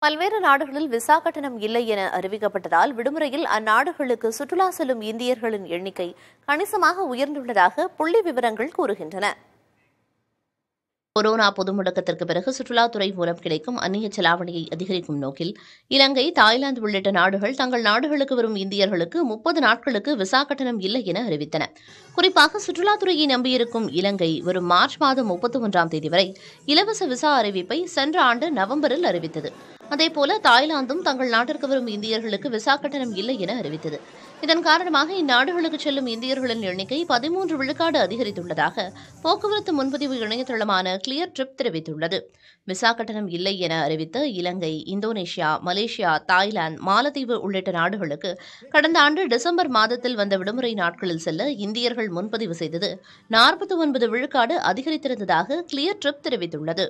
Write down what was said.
பல்வேறு நாடுகளில் விசா கட்டணம் இல்லை என அறிவிக்கப்பட்டதால் விடுமுறையில் அந்நாடுகளுக்கு சுற்றுலா செல்லும் இந்தியர்களின் எண்ணிக்கை கணிசமாக உயர்ந்துள்ளதாக புள்ளி விவரங்கள் கூறுகின்றன. கொரோனா பொது முடக்கத்திற்கு பிறகு சுற்றுலாத்துறை மூலம் கிடைக்கும் அந்நிய செலாவணியை அதிகரிக்கும் நோக்கில் இலங்கை, தாய்லாந்து உள்ளிட்ட நாடுகள் தங்கள் நாடுகளுக்கு வரும் இந்தியர்களுக்கு 30 நாட்களுக்கு விசா கட்டணம் இல்லை என அறிவித்தன. குறிப்பாக சுற்றுலாத்துறையை நம்பியிருக்கும் இலங்கை வரும் மார்ச் மாதம் 31ஆம் தேதி வரை இலவச விசா அறிவிப்பை சென்ற ஆண்டு நவம்பரில் அறிவித்தது. அதேபோல தாய்லாந்தும் தங்கள் நாட்டிற்கு வரும் இந்தியர்களுக்கு விசா கட்டணம் இல்லை என அறிவித்தது. இதன் காரணமாக இந்நாடுகளுக்கு செல்லும் இந்தியர்களின் எண்ணிக்கை 13 விழுக்காடு அதிகரித்துள்ளதாக போக்குவரத்து முன்பதிவு இணையதளமான கிளியர் ட்ரிப் தெரிவித்துள்ளது. விசா கட்டணம் இல்லை என அறிவித்த இலங்கை, இந்தோனேஷியா, மலேசியா, தாய்லாந்து, மாலத்தீவு உள்ளிட்ட நாடுகளுக்கு கடந்த ஆண்டு டிசம்பர் மாதத்தில் வந்த விடுமுறை நாட்களில் செல்ல இந்தியர்கள் முன்பதிவு செய்தது 49 விழுக்காடு அதிகரித்திருந்ததாக கிளியர் ட்ரிப் தெரிவித்துள்ளது.